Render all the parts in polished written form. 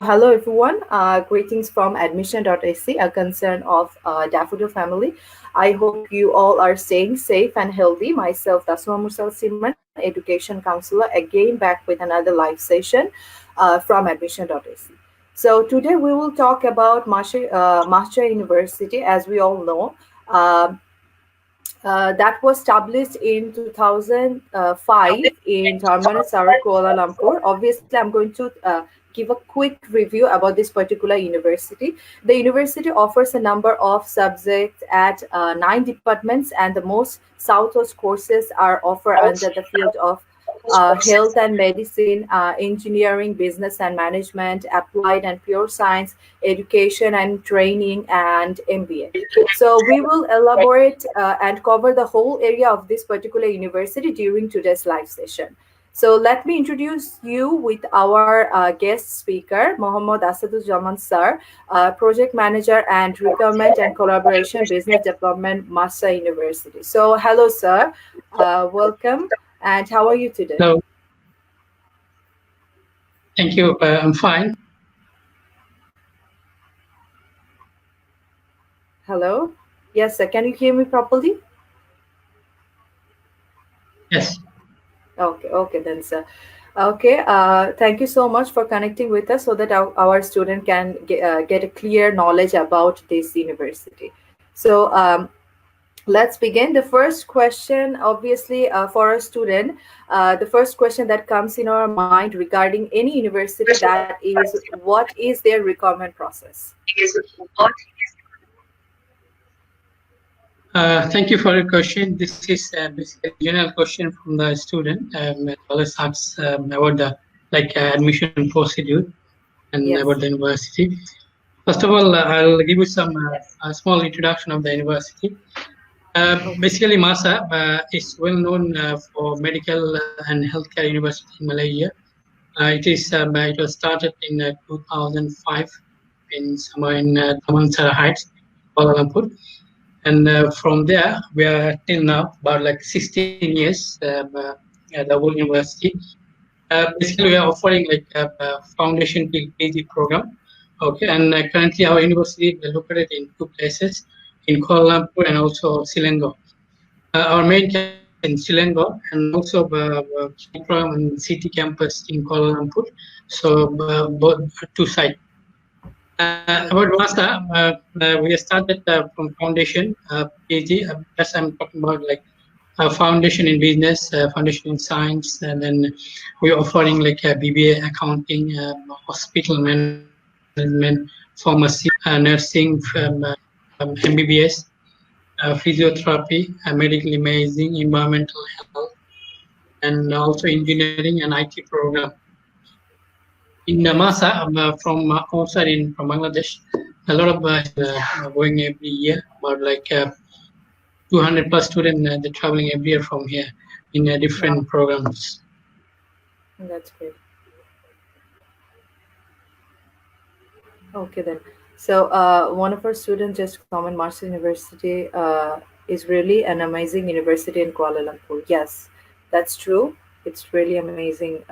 Hello everyone. Greetings from admission.ac, a concern of Daffodil family. I hope you all are staying safe and healthy. Myself, Tasma Mursal Simran, education counselor, again back with another live session from admission.ac. So today we will talk about Mahsa University. As we all know, um, that was established in 2005 in Terminus Sara, Kuala Lumpur. Obviously, I'm going to give a quick review about this particular university. The university offers a number of subjects at 9 departments, and the most Southwest courses are offered under the field of health and medicine, engineering, business and management, applied and pure science, education and training, and MBA. So we will elaborate and cover the whole area of this particular university during today's live session. So let me introduce you with our guest speaker, Mohammad Asaduzzaman sir, project manager and requirement and collaboration business development, Mahsa University. So hello, sir. Welcome. And how are you today? Hello. Thank you. I'm fine. Hello. Yes, sir. Can you hear me properly? Yes. Okay, then, sir. Okay, thank you so much for connecting with us so that our student can get a clear knowledge about this university. So, let's begin. The first question, obviously, for a student, the first question that comes in our mind regarding any university, that is, what is their requirement process? Thank you for your question. This is basically a general question from the student. Always asks about the admission procedure and Yes. about the university. First of all, I'll give you some a small introduction of the university. Basically, Mahsa is well known for medical and healthcare university in Malaysia. It was started in 2005 in somewhere in Taman Sara Heights, Kuala Lumpur. And from there, we are till now about like 16 years at the whole university. Basically, we are offering like a foundation PhD program. Okay, and currently our university is located in two places, in Kuala Lumpur and also Selangor. Our main campus is in Selangor and also program in city campus in Kuala Lumpur. So both two sides. About Mahsa, we started from foundation PhD. As I'm talking about like foundation in business, foundation in science, and then we're offering like BBA accounting, hospital management, pharmacy, nursing, MBBS, physiotherapy, medical imaging, environmental health, and also engineering and IT program. In Mahsa, from outside from Bangladesh, a lot of going every year, about like 200 plus students they're traveling every year from here in different Wow, programs. that's great. Okay, then. So, one of our students just comment Mahsa University is really an amazing university in Kuala Lumpur. Yes, that's true. It's really amazing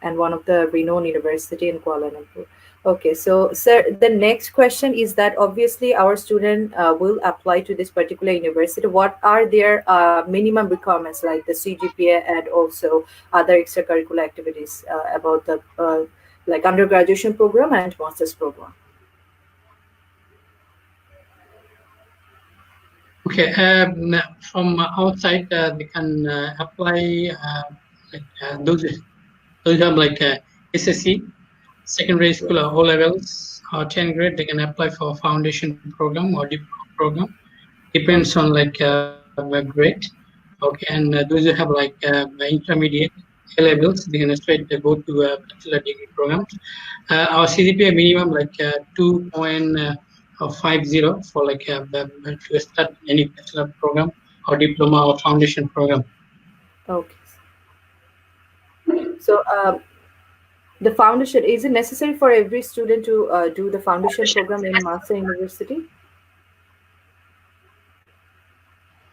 and one of the renowned university in Kuala Lumpur. Okay, so sir, the next question is that obviously our student will apply to this particular university. What are their minimum requirements like the CGPA and also other extracurricular activities about the like undergraduate program and master's program? Okay, from outside they can apply those have like SSC, secondary school or O levels or 10th grade. They can apply for foundation program or diploma program. Depends on like a grade. Okay, and those who have like intermediate A levels, they can straight go to bachelor degree programs. Our CGPA minimum like 2.50 for like to start any bachelor program or diploma or foundation program. Okay. So, the foundation, is it necessary for every student to do the foundation program in Master University?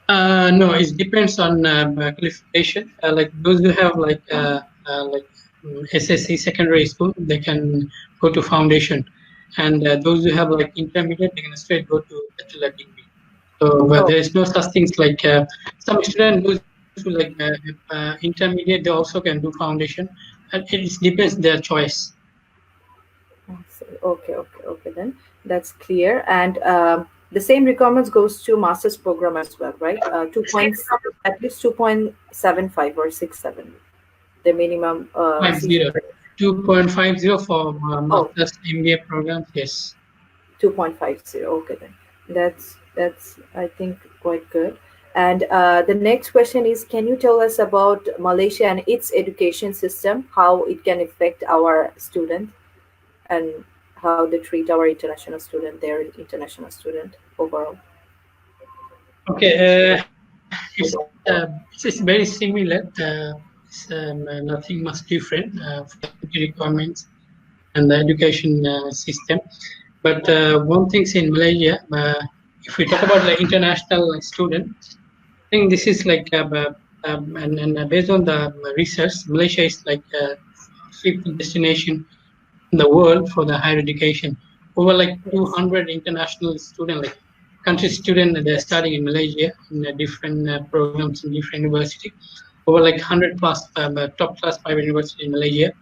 No, it depends on qualification. Like those who have like SSC secondary school, they can go to foundation, and those who have like intermediate, they can straight go to bachelor degree. So but Oh, there is no such things like some students those who like intermediate, they also can do foundation, and it depends their choice. I see. Okay. Then that's clear. And the same requirements goes to master's program as well, right? 2 points, at least 2.75 or 67, the minimum 50, CGPA. 2.50 for Oh, master's MBA programs. Yes. 2.50. Okay, then that's I think quite good. And the next question is, can you tell us about Malaysia and its education system, how it can affect our student, and how they treat our international student, their international student overall? Okay. It's very similar. It's nothing much different for the entry requirements and the education system. But one thing in Malaysia, if we talk about the international student, I think this is like and based on the research, Malaysia is like fifth destination in the world for the higher education. Over like Yes. 200 international student, like country student, they're studying in Malaysia in different programs in different university. Over like 100 plus top class private university in Malaysia,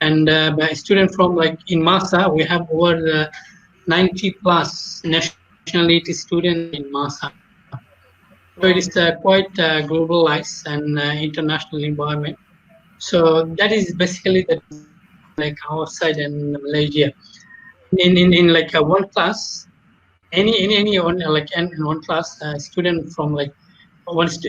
and by student from like in Mahsa, we have over 90 plus nationality student in Mahsa. So it is Wow. quite globalized and international environment. So that is basically the difference between like outside and Malaysia. In like one class, any one like in one class, student from like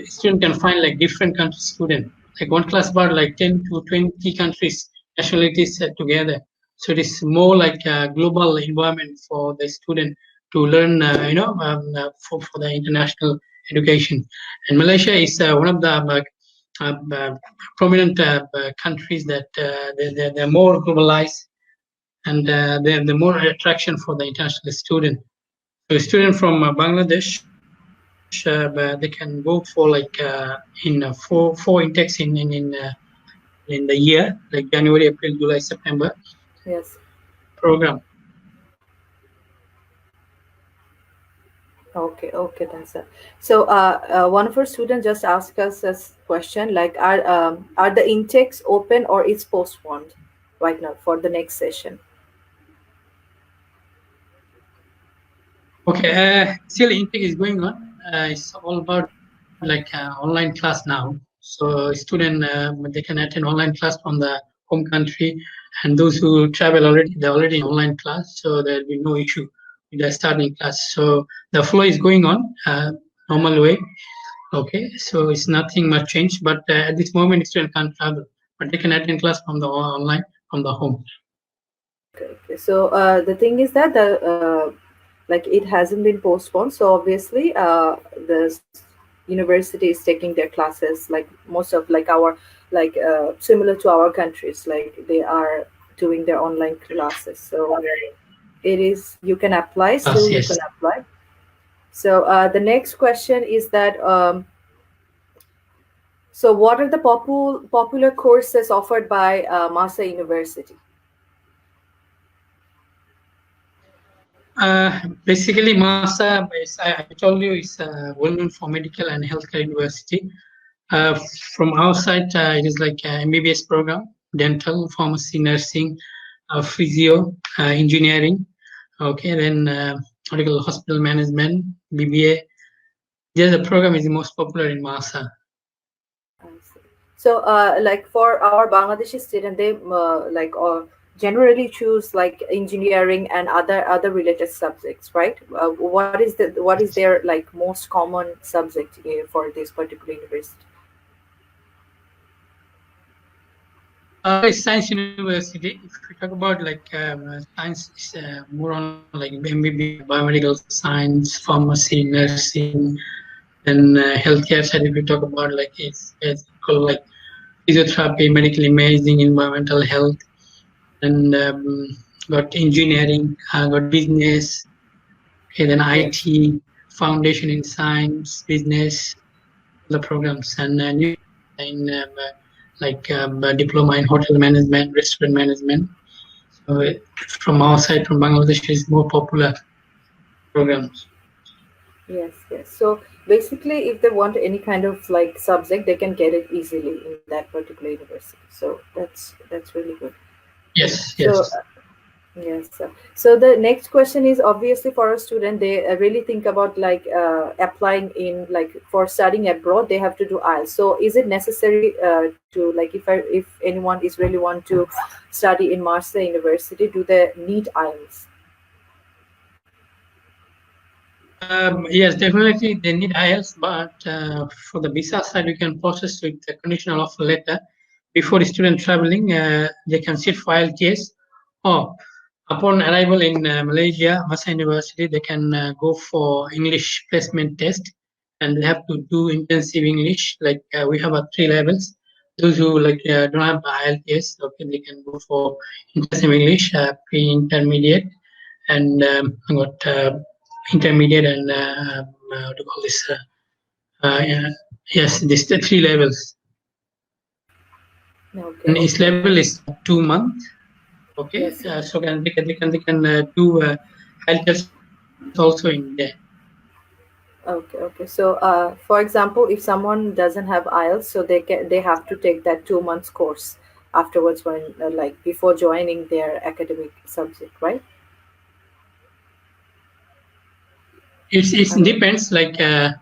student can find like different country student. Like one class about like 10 to 20 countries nationalities together. So it is more like a global environment for the student to learn, for the international education. And Malaysia is one of the prominent countries that they're more globalized, and they're the more attraction for the international student. So a student from Bangladesh, they can go for like in four intakes in the year, like January, April, July, September Yes. program. Okay, then, sir. So, one of our students just asked us a question like, are the intakes open or it's postponed right now for the next session? Okay, still intake is going on. It's all about like online class now. So student they can attend online class from the home country, and those who travel already, they're already in online class, so there'll be no issue with the starting class. So the flow is going on normal way. Okay, so it's nothing much changed, but at this moment, student can't travel, but they can attend class from the online from the home. Okay. So, the thing is that like it hasn't been postponed. So obviously, the university is taking their classes like most of like our like similar to our countries. Like they are doing their online classes. So it is you can apply. Yes, Still, you yes. can apply. So the next question is that so what are the popular courses offered by Mahsa University? Basically, Mahsa, I told you, is well known for medical and healthcare university. From our side, it is like MBBS program, dental, pharmacy, nursing, physio, engineering. Okay, then medical hospital management, BBA. Yeah, the program is the most popular in Mahsa. I see. So, like for our Bangladeshi student, they like generally choose like engineering and other related subjects, right? What is their like most common subject for this particular university? It's Science University. If we talk about like science, is more on like MBBS, biomedical science, pharmacy, nursing, and healthcare side. If we talk about like it's called like physiotherapy, medical imaging, environmental health, and got engineering, got business, okay, then Yes. IT, foundation in science, business, the programs, and nutrition in like a diploma in hotel management, restaurant management. So from our side, from Bangladesh, is more popular programs. Yes, yes. So basically, if they want any kind of like subject, they can get it easily in that particular university. So that's really good. Yes, So yes. yes. So the next question is obviously for a student, they really think about like applying in like for studying abroad, they have to do IELTS. So is it necessary to like if anyone is really want to study in Mahsa University, do they need IELTS? Yes, definitely they need IELTS, but for the visa side, we can process with the conditional offer letter. Before the student traveling, they can sit for IELTS, or upon arrival in Malaysia, Mahsa University, they can go for English placement test, and they have to do intensive English. Like we have 3 levels. Those who like don't have IELTS, okay, they can go for intensive English, pre-intermediate, and got intermediate and what do you call this? Yeah, yes, this the 3 levels, Okay, and each okay. level is 2 months. Okay, Yes, yes. so they can do health tests also in there. Okay, okay. So, for example, if someone doesn't have IELTS, so they have to take that 2 months course afterwards when like before joining their academic subject, right? It Hello. depends. Like they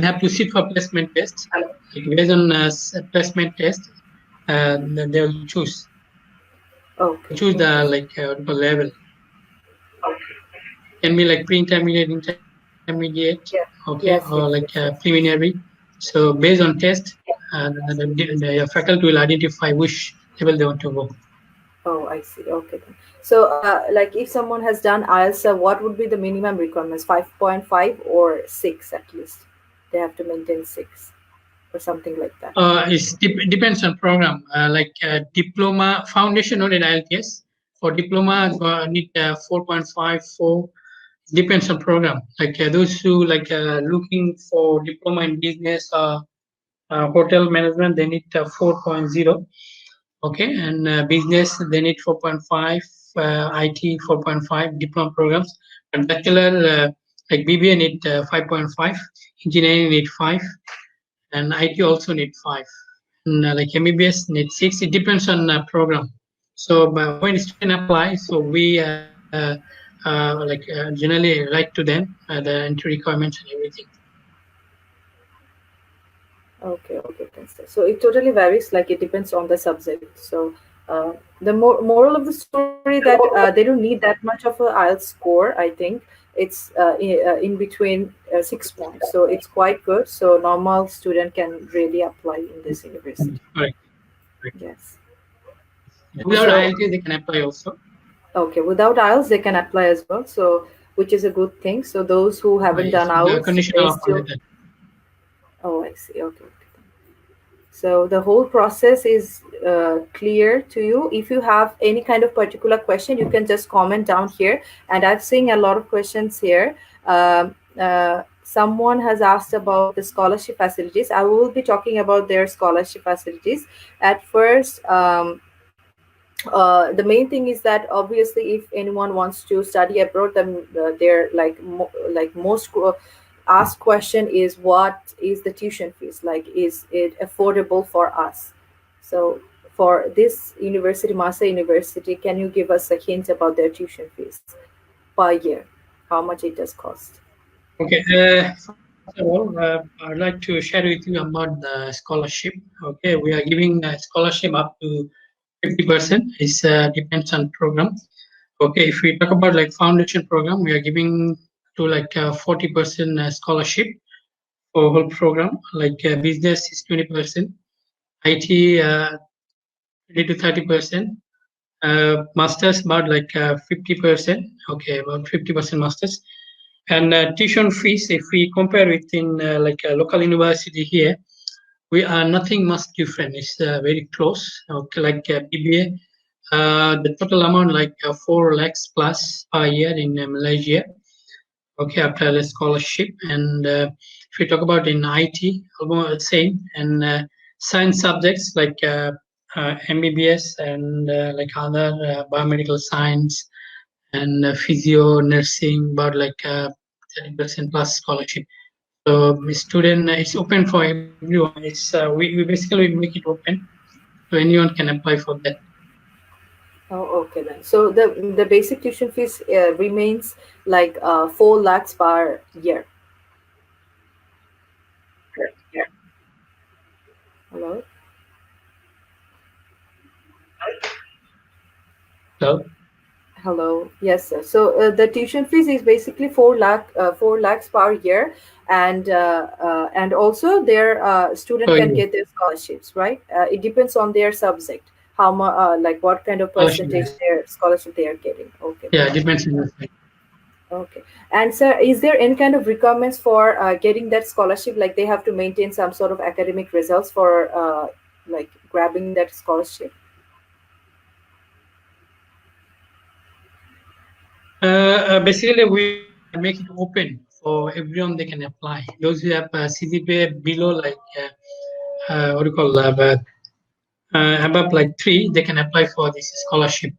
have to sit for placement test. Like based on placement test, they will choose. They Okay, choose the okay. like what do you call level. Can be like pre-intermediate, intermediate, okay, Yeah. or like Yes, yes, yes, yes. preliminary. So based on test, the faculty will identify which level they want to go. Oh, I see. Okay then. So, like if someone has done IELTS, what would be the minimum requirements? 5.5 or 6 at least? They have to maintain 6 or something like that. Depends on program. Like diploma foundation or in IELTS. For diploma, need 4.5, 4. Depends on program. Like those who like looking for diploma in business or hotel management, they need 4.0. Okay, and business they need 4.5, IT 4.5, diploma programs, and bachelor like BBA need 5.5, engineering need 5, and IT also need 5, and like MBBS need 6. It depends on program. So when student apply, so we like generally write to them the entry requirements and everything. Okay, okay, Prince. So it totally varies, like it depends on the subject. So the moral of the story that they don't need that much of a IELTS score. I think it's in between 6 points. So it's quite good. So normal student can really apply in this university. Right. Right. Yes. Without So IELTS, they can apply also. okay, without IELTS they can apply as well. So which is a good thing. So those who haven't Yes, done the IELTS, conditional they offer still. letter. Oh, I see. Okay. Okay. So the whole process is clear to you. If you have any kind of particular question, you can just comment down here. And I've seen a lot of questions here. Someone has asked about the scholarship facilities. I will be talking about their scholarship facilities. At first, the main thing is that obviously if anyone wants to study abroad, then they're like like most asked question is what is the tuition fees, like is it affordable for us? So for this university, Mahsa University, can you give us a hint about their tuition fees per year, how much it does cost? Okay. First of all, I'd like to share with you about the scholarship. Okay, we are giving scholarship up to 50%. It depends on program. Okay, if we talk about like foundation program, we are giving to like 40% scholarship for whole program. Like business is 20%, IT 20 to 30%, masters about like 50%. Okay, about 50% masters. And tuition fees, if we compare it in like a local university here, we are nothing much different. It's very close. Okay, like BBA, the total amount like 4 lakhs plus per year in Malaysia. Okay, after the scholarship, and if we talk about in IT, almost the same. And science subjects like MBBS and like other biomedical science and physio, nursing, about like 30% plus scholarship. So the student, it's open for everyone. It's we basically make it open so anyone can apply for that. Oh, okay then. So the basic tuition fees remains like 4 lakhs per year. Hello. So Hello. Yes, sir. So the tuition fees is basically 4 lakhs per year, and also their student can yeah, get their scholarships, right? It depends on their subject, how much, like what kind of scholarship. percentage their scholarship they are getting. Okay. Yeah, depends on the site. Okay. And sir, is there any kind of requirements for getting that scholarship? Like they have to maintain some sort of academic results for like grabbing that scholarship? Basically, we make it open for everyone. They can apply. Those who have CGPA below like what do you call above like 3, they can apply for this scholarship.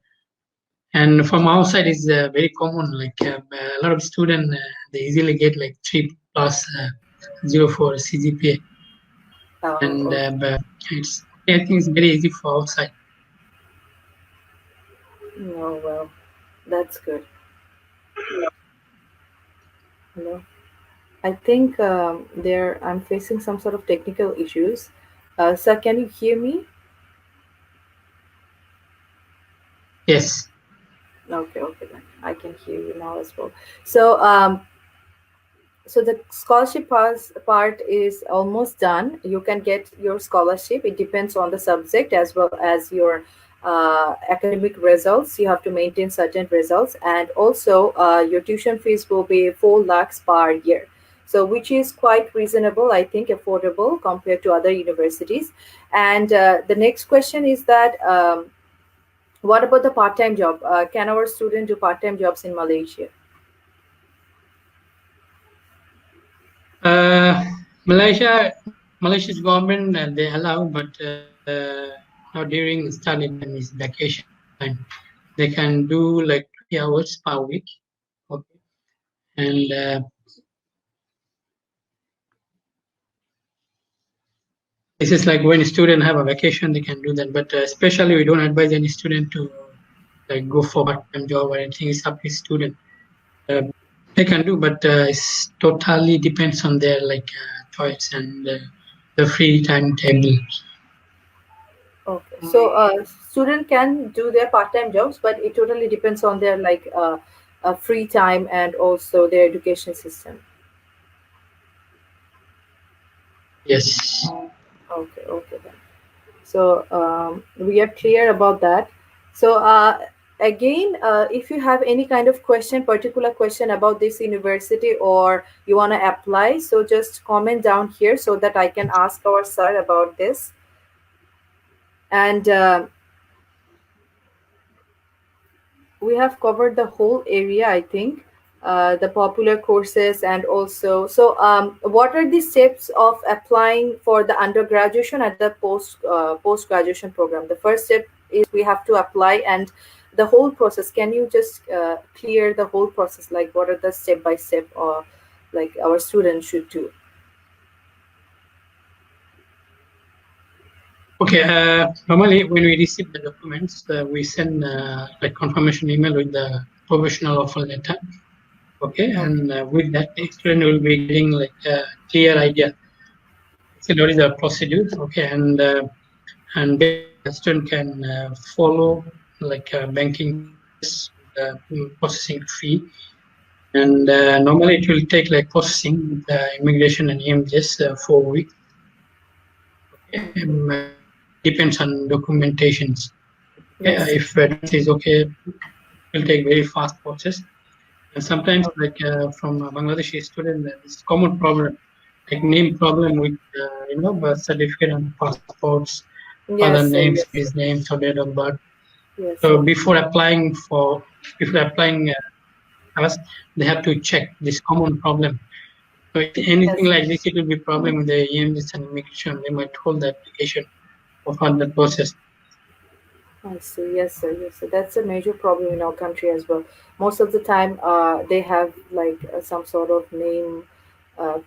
And from outside is very common. Like a lot of students, they easily get like 3 plus 0 for CGPA, and Oh, it's I think it's very easy for outside. okay. Oh, well, that's good. Hello. I think there I'm facing some sort of technical issues. Sir, can you hear me? Yes. Okay, okay, then I can hear you now as well. So, so the scholarship part is almost done. You can get your scholarship. It depends on the subject as well as your academic results. You have to maintain certain results, and also your tuition fees will be 4 lakhs per year. So, which is quite reasonable, I think, affordable compared to other universities. And the next question is that what about the part-time job? Can our student do part-time jobs in Malaysia? Uh, Malaysia's government they allow, but not during study time is vacation time. They can do like 3 hours per week. Okay, and this is like when student have a vacation, they can do that. But especially, we don't advise any student to like go for part-time job or anything. It's up to student. Uh, they can do, but it's totally depends on their like choice and the free timetable. Okay, so student can do their part-time jobs, but it totally depends on their like free time and also their education system. Yes. Okay, okay then. So we are clear about that. So again, if you have any kind of question, particular question about this university or you want to apply, so just comment down here so that I can ask our sir about this. And we have covered the whole area, I think, the popular courses and also. So, what are the steps of applying for the undergraduation and the post graduation program? The first step is we have to apply, and the whole process. Can you just clear the whole process? Like, what are the step by step, or like our students should do? Okay. Normally, when we receive the documents, we send like confirmation email with the professional offer letter. Okay, Okay. and with that, the student will be getting like a clear idea. So what is the procedure? Okay, and based on that, the student can follow like a banking process, processing fee, and normally it will take like processing immigration and EMGS 4 weeks. Okay, depends on documentations. Okay, Yes. if that is okay, it will take very fast process. And sometimes, Okay. like from a Bangladeshi student, this common problem, like name problem with birth certificate and passports, father Yes, sir. names, Yes, sir. his names, or date of birth. Yes, So sir. before applying us, they have to check this common problem. So if anything Yes. like this, it will be problem with the EMS and immigration. They might hold the application for further process. I see. Yes, sir. Yes, sir. That's a major problem in our country as well. Most of the time, they have like some sort of name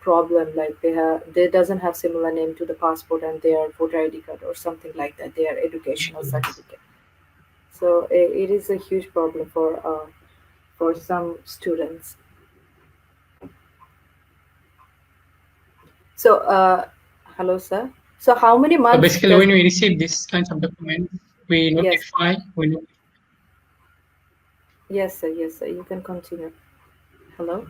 problem, like they doesn't have similar name to the passport and their voter ID card or something like that. Their educational Yes. certificate. So it is a huge problem for some students. So, hello, sir. So, how many So months basically, does? when we receive these kinds of documents, we Yes, notify. We notify. yes, sir. Yes, sir. You can continue. Hello.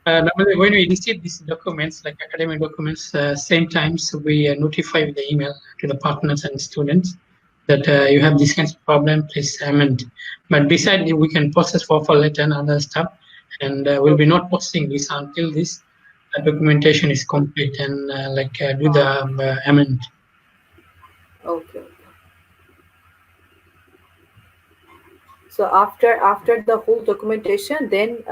Normally, when we receive these documents, like academic documents, same times we notify with the email to the partners and students that you have this kind of problem, please amend. But besides, we can process for offer letter and other stuff, and we'll be Okay. not posting this until this documentation is complete and do the Uh, amend. okay. Okay. So after the whole documentation, then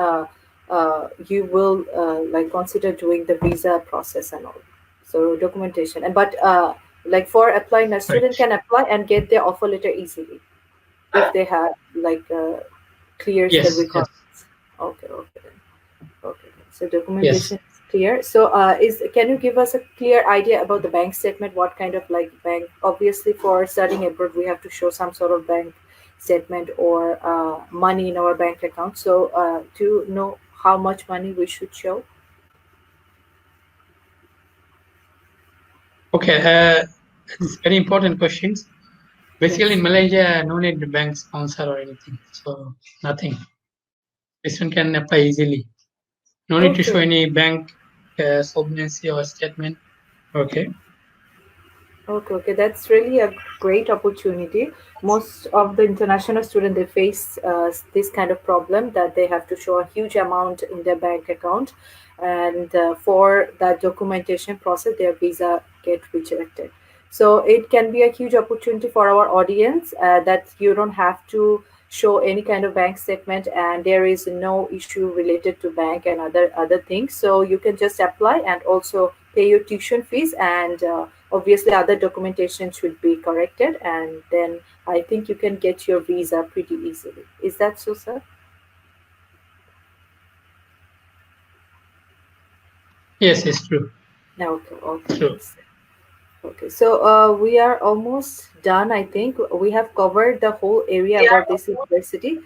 you will like consider doing the visa process and all. So documentation, and but like for applying, a student Right. can apply and get their offer letter easily if they have like clears the Yes. Yes. requirements. Okay. Okay. Okay. So Yes. documentation is clear. So is can you give us a clear idea about the bank statement? What kind of like bank? Obviously, for studying abroad, we have to show some sort of bank statement or money in our bank account. So to know how much money we should show. Okay. It's very important questions. Basically, in Yes. Malaysia, no need the bank sponsor or anything. So nothing. This one can apply easily. No need to show Okay. any bank solvency or statement. Okay. Okay, okay, that's really a great opportunity. Most of the international students they face this kind of problem that they have to show a huge amount in their bank account, and for that documentation process, their visa get rejected. So it can be a huge opportunity for our audience that you don't have to show any kind of bank statement, and there is no issue related to bank and other things. So you can just apply and also pay your tuition fees and. Obviously other documentation should be corrected, and then I think you can get your visa pretty easily. Is that so, sir? Yes, it's true. Okay, okay, True. yes. Okay, so we are almost done. I think we have covered the whole area about this university.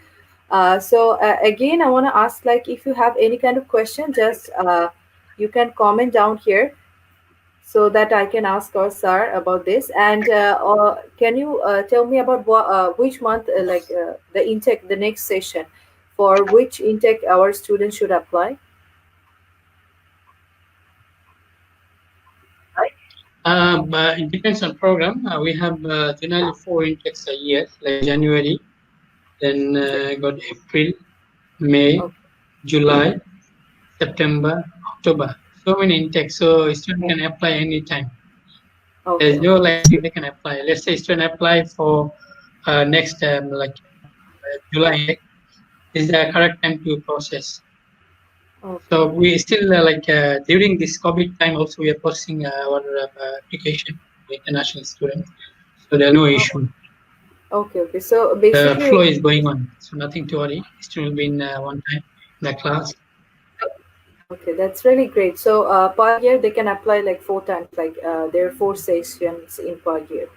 So again, I want to ask, like, if you have any kind of question, just you can comment down here so that I can ask our sir about this. And can you tell me about which month, the intake, the next session, for which intake our students should apply? It depends on program. We have generally 4 intakes a year, like January, then got April, May, Okay, July, September, October. So many intakes. So student can apply anytime. okay, There's no okay, like they can apply. Let's say student apply for next July intake. Is the correct time to process. okay, So we still during this COVID time also we are posting our application for international students. So there are no oh, issue. okay, okay. So The basically, flow is going on, so nothing to worry. Student will be in one time in the class. okay, that's really great. So per year they can apply like four times, like there are four sessions in per year.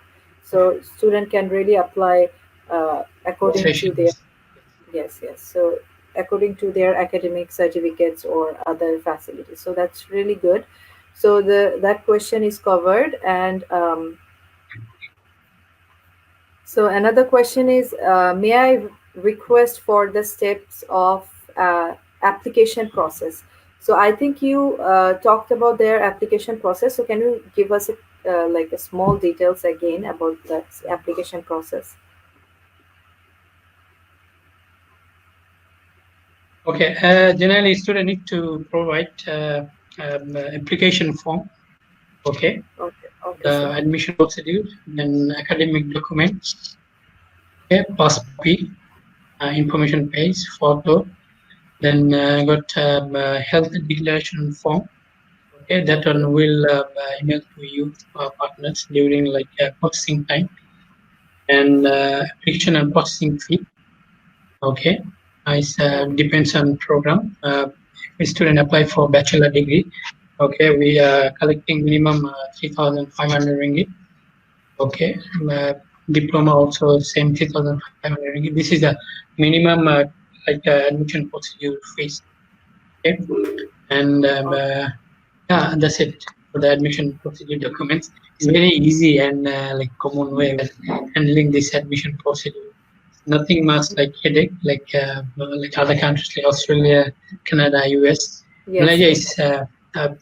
So student can really apply Four according to their. sessions. Yes, yes. So according to their academic certificates or other facilities. So that's really good. So the that question is covered. And so another question is, may I request for the steps of application process? So I think you talked about their application process. So can you give us like a small details again about that application process? Okay. Generally, student need to provide application form. Okay. Okay, okay, The sir. admission procedure, then academic documents. Okay. Pass copy, information page, photo. Then got health declaration form. Okay, that one will email to you partners during like processing time and application and processing fee. Okay, depends on program. If a student apply for bachelor degree, okay, we are collecting minimum 3,500 ringgit. Okay, diploma also same 3,500 ringgit. This is the minimum admission procedure fees. Okay, and yeah, that's it for the admission procedure documents. It's very easy and like common way of handling this admission procedure. Nothing much like headache like other countries like Australia, Canada, US. Yes, Malaysia yes, is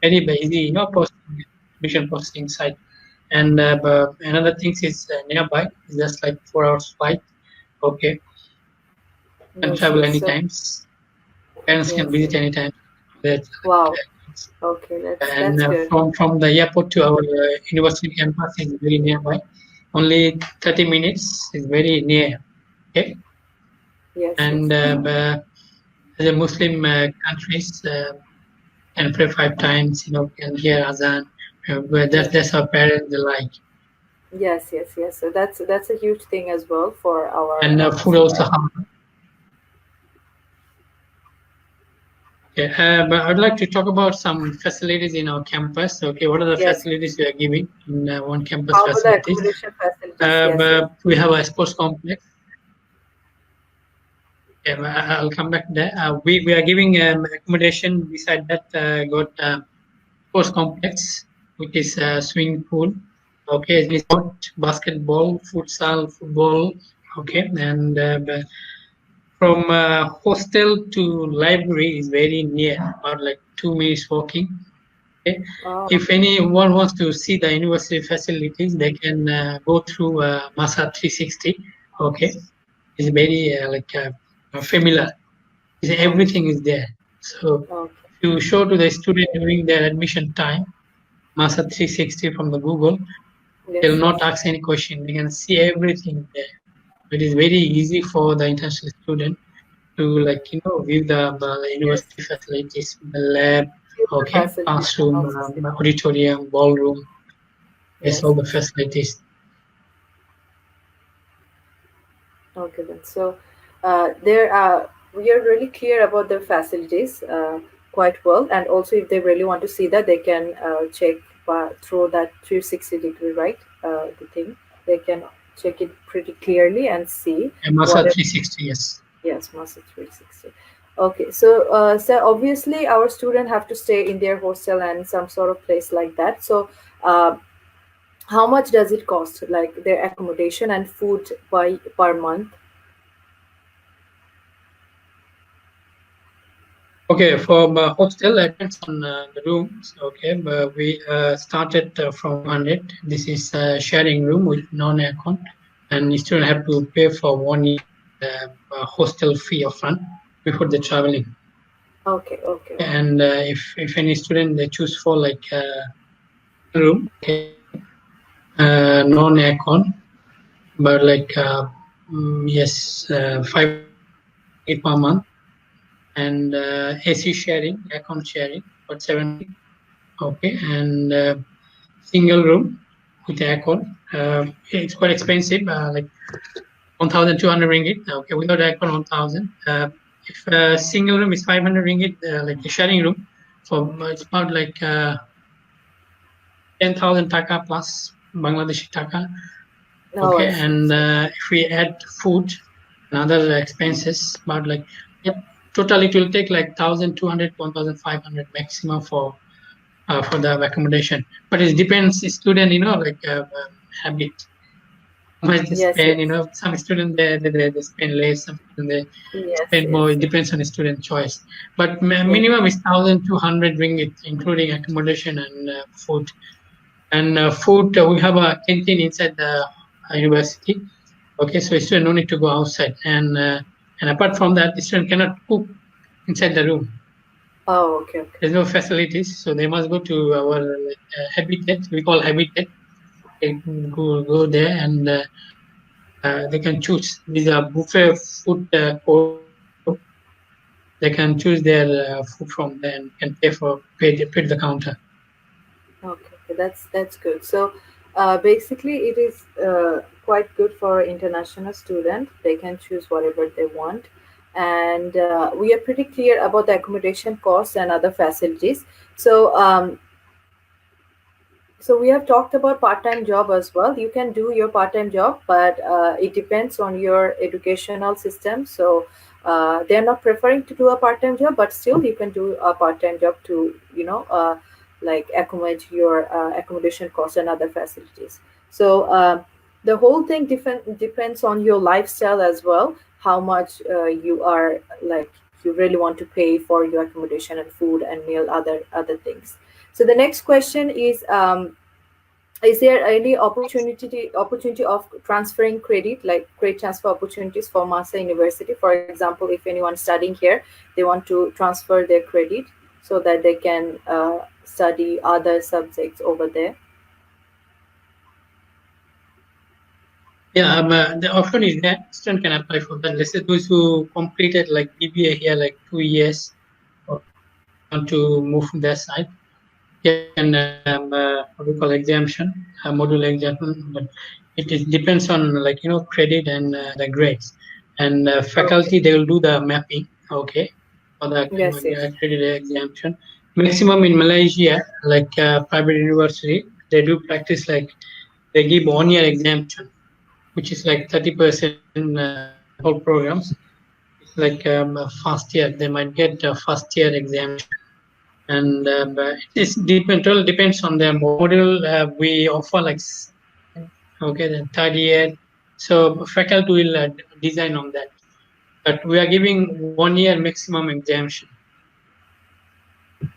very easy, admission processing site. And another thing is nearby. It's just like 4 hours flight. Okay, can yes, travel yes. So, anytime. Parents can yes, visit yes. anytime. That's Wow. Okay, and that's good. from the airport to our university campus is very nearby. Only 30 minutes is very near. Okay, Yes, yes. and as a Muslim countries can pray 5 times. Can hear azan. But Yes, that's our parents they like. yes, yes, yes. So that's a huge thing as well for our And food Muslim. also halal. Okay, but I'd like to talk about some facilities in our campus. Okay, what are the Yes. facilities we are giving in one campus How about the facilities? accommodation facilities? Yes, yes. But we have a sports complex. Yeah, I'll come back there. We are giving accommodation beside that. Got sports complex, which is a swimming pool. Okay, it's sport, basketball, futsal, football. Okay, and from hostel to library is very near, about like 2 minutes walking. Okay. Oh, If anyone wants to see the university facilities, they can go through Mahsa 360. Okay, it's very familiar. okay, Everything is there. So okay. if you show to the student during their admission time, Mahsa 360 from the Google, they'll Yes, not yes, ask any question. They can see everything there. It is very easy for the international student to view the yes. university facilities, the lab, Use the okay, facilities and classroom, also see. auditorium, ballroom. Yes, Yes, all the yes. facilities. Okay, then. So, there we are really clear about the facilities quite well, and also if they really want to see that, they can check through that 360-degree, right? The thing they can check it pretty clearly and see And Mahsa whatever. 360, yes. Yes, Master 360. Okay, so obviously our student have to stay in their hostel and some sort of place like that. So, uh, how much does it cost, like their accommodation and food by per month? Okay, for hostel, it depends on the rooms. Okay, but we started from 200. This is a sharing room with non-aircon, and you still have to pay for 1 year hostel fee upfront before the traveling. Okay, okay, okay. And if any student they choose for like room, okay, non-aircon, but like yes, 500 per month, and AC sharing, aircon sharing for 7. Okay, and single room with aircon. It's quite expensive, like 1,200 ringgit. Okay, without aircon, 1,000. If a single room is 500 ringgit, like a sharing room, so it's about like 10,000 taka plus Bangladeshi taka. Oh, Okay, I see. and if we add food and other expenses, about like yep, total it will take like 1,200, 1,500 maximum for the accommodation. But it depends student, habit. How much they Yes, spend, yes, some student they spend less, some student they yes, spend more. yes, It depends on the student choice. But yes. minimum is 1,200 ringgit, including accommodation and food. And food, we have a canteen inside the university. Okay, so student no need to go outside. And apart from that, the student cannot cook inside the room. Oh, okay, okay. There's no facilities, so they must go to our habitat. We call habitat. They can go there and they can choose. These are buffet food court. they can choose their food from there and can pay the counter. Okay, that's good. So, basically, it is quite good for international student. They can choose whatever they want, and we are pretty clear about the accommodation costs and other facilities. So, so we have talked about part-time job as well. You can do your part-time job, but it depends on your educational system. So they're not preferring to do a part-time job, but still you can do a part-time job to like accommodate your accommodation costs and other facilities. So the whole thing depends on your lifestyle as well. How much you are like you really want to pay for your accommodation and food and meal, other things. So the next question is there any opportunity of transferring credit, like credit transfer opportunities for Mahsa University? For example, if anyone studying here, they want to transfer their credit so that they can study other subjects over there. Yeah, the option is that student can apply for that. Let's say those who completed like BBA here like 2 years, okay, want to move from their side, can what we call exemption, module exemption, but it is depends on like credit and the grades, and Okay. faculty they will do the mapping, okay, for the Yes, yes. credit exemption. Maximum in Malaysia, like private university, they do practice like they give 1 year exemption, which is like 30% whole programs. It's like a first year. They might get a first year exemption, and it totally depends on the module. We offer like okay, then third year. So faculty will design on that, but we are giving 1 year maximum exemption.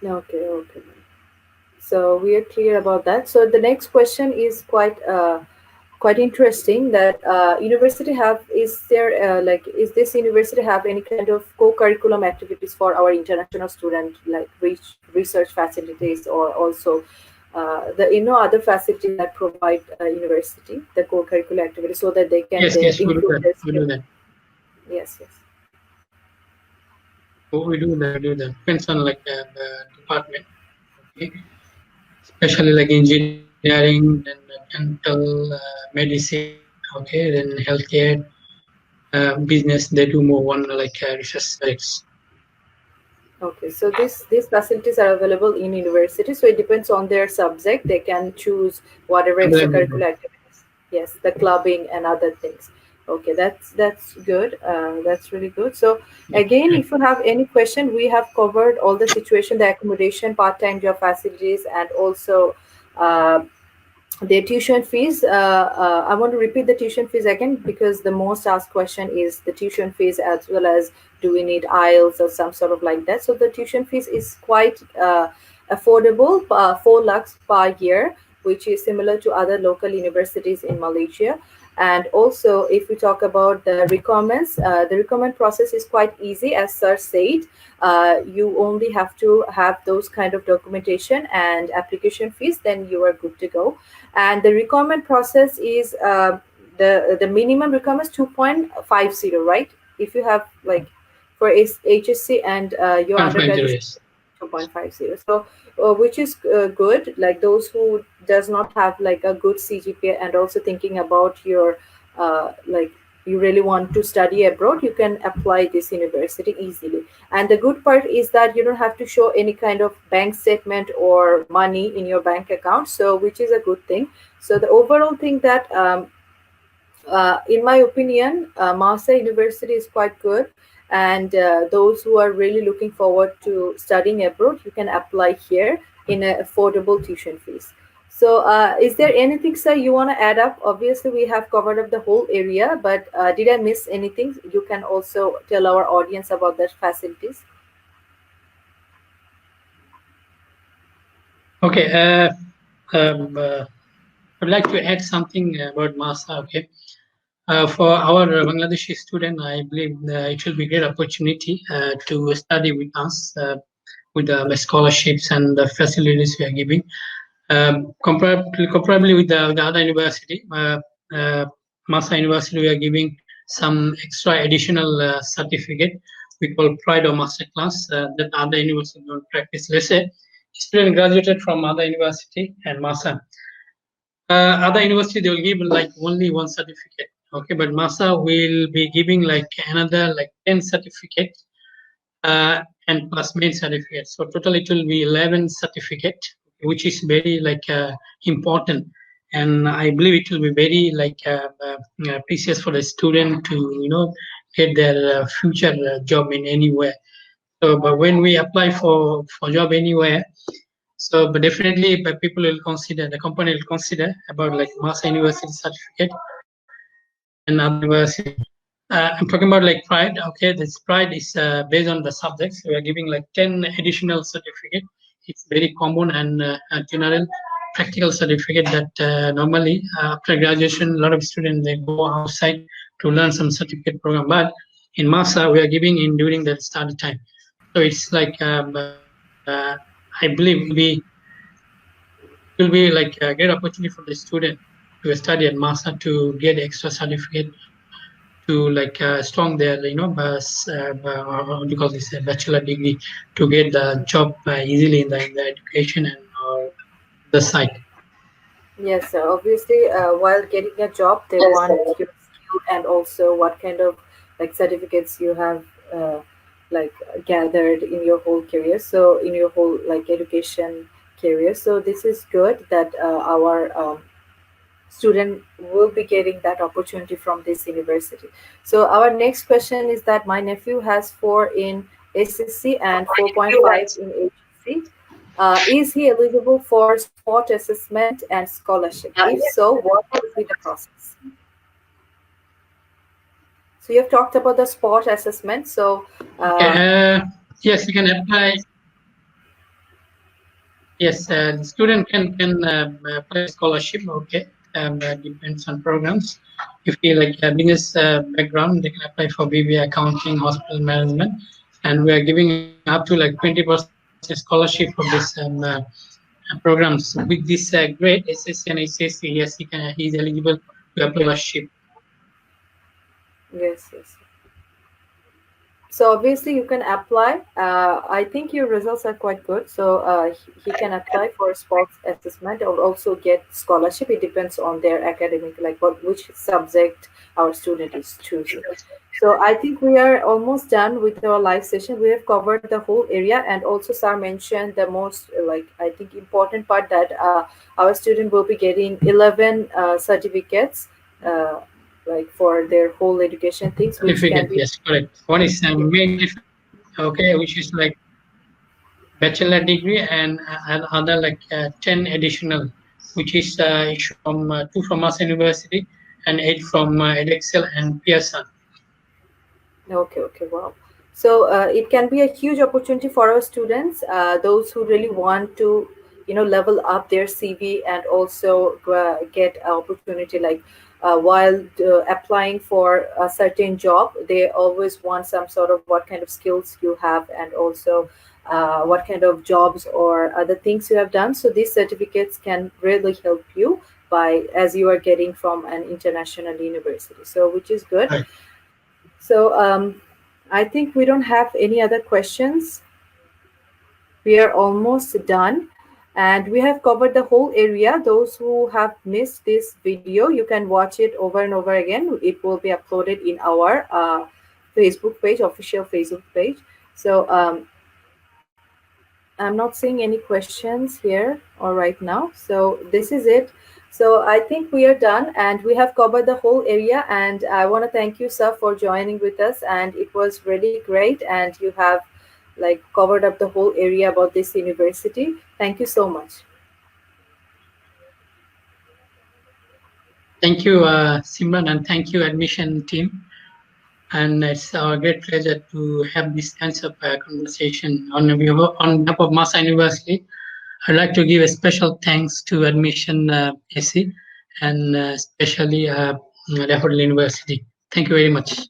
Okay, okay. So we are clear about that. So the next question is quite interesting. That university have is there like is this university have any kind of co-curriculum activities for our international student, like research facilities, or also the other facilities that provide university the co-curricular activities so that they can Yes, yes, we do improve that. their We do skill. that. Yes, yes. We do that. We do that. Depends on like the department. Okay, especially like engineering, then dental, medicine. Okay, then healthcare, business. They do more one like research subjects. Okay, so these facilities are available in university. So it depends on their subject. They can choose whatever Available. extracurricular activities. Yes, the clubbing and other things. Okay, that's good. That's really good. So again, if you have any question, we have covered all the situation, the accommodation, part-time job facilities, and also uh, their tuition fees. I want to repeat the tuition fees again because the most asked question is the tuition fees, as well as do we need IELTS or some sort of like that. So the tuition fees is quite affordable, 4 lakhs per year, which is similar to other local universities in Malaysia. And also, if we talk about the requirements, the requirement process is quite easy, as Sir said. You only have to have those kind of documentation and application fees, then you are good to go. And the requirement process is the minimum requirement is 2.50, right? If you have like for HSC and your undergraduate 150 years. 2.50. So which is good, like those who does not have like a good CGPA and also thinking about your like you really want to study abroad, you can apply this university easily. And the good part is that you don't have to show any kind of bank statement or money in your bank account, so which is a good thing. So the overall thing that in my opinion, Mahsa University is quite good. And those who are really looking forward to studying abroad, you can apply here in an affordable tuition fees. So, is there anything, sir, you want to add up? Obviously, we have covered up the whole area, but did I miss anything? You can also tell our audience about the facilities. Okay. I'd like to add something about Mahsa. Okay. For our Bangladeshi student, I believe it will be a great opportunity to study with us with the scholarships and the facilities we are giving. Comparably with the other university, uh, Mahsa University, we are giving some extra additional certificate we call Pride or Master Class that other universities don't practice. Let's say student graduated from other university and Mahsa. Other university they will give like only one certificate. Okay, but Mahsa will be giving like another like 10 certificates and plus main certificate. So total it will be 11 certificate, which is very like important. And I believe it will be very like precious for the student to get their future job in anywhere. So, but when we apply for job anywhere, so but definitely, but people will consider the company will consider about like Mahsa University certificate and other university. I'm talking about like Pride. Okay, this Pride is based on the subjects. We are giving like 10 additional certificate. It's very common and general practical certificate that normally after graduation, a lot of students they go outside to learn some certificate program. But in Mahsa, we are giving in during the study time. So it's like I believe will be like a great opportunity for the student to study at Mahsa to get extra certificate to like strong their what do you call this bachelor degree to get the job easily in the education and the site. Yes, sir. Obviously, while getting a job, they want your skill and also what kind of like certificates you have like gathered in your whole career. So in your whole like education career. So this is good that our student will be getting that opportunity from this university. So our next question is that my nephew has 4 in SSC and 4.5 in HSC. Is he eligible for sport assessment and scholarship? If so, what would be the process? So you have talked about the sport assessment. So yes, you can apply. Yes, the student can apply scholarship. Okay, depends on programs. If he like a business background, they can apply for BBA accounting, hospital management, and we are giving up to like 20% scholarship for this programs. With this grade, SSC and HSC, yes, he is eligible to apply scholarship. yes, yes. So obviously you can apply. I think your results are quite good. So he can apply for sports assessment or also get scholarship. It depends on their academic, like which subject our student is choosing. So I think we are almost done with our live session. We have covered the whole area, and also Sir mentioned the most like I think important part that our student will be getting 11 certificates. Uh, like for their whole education things, which can Certificate, be yes, correct. One is main certificate, okay, which is like bachelor degree and other like 10 additional, which is issued from 2 from Mahsa University and 8 from Edexcel and Pearson. okay, okay, wow. So it can be a huge opportunity for our students, those who really want to, level up their CV and also get an opportunity like while applying for a certain job, they always want some sort of what kind of skills you have and also what kind of jobs or other things you have done. So these certificates can really help you by as you are getting from an international university. So which is good. Right. So I think we don't have any other questions. We are almost done. And we have covered the whole area. Those who have missed this video, you can watch it over and over again. It will be uploaded in our Facebook page, official Facebook page. So I'm not seeing any questions here or right now. So this is it. So I think we are done and we have covered the whole area. And I want to thank you, sir, for joining with us. And it was really great. And you have like covered up the whole area about this university. Thank you so much. Thank you, Simran, and thank you, admission team. And it's our great pleasure to have this kinds of conversation on behalf of Mahsa University. I'd like to give a special thanks to admission AC and especially Daffodil University. Thank you very much.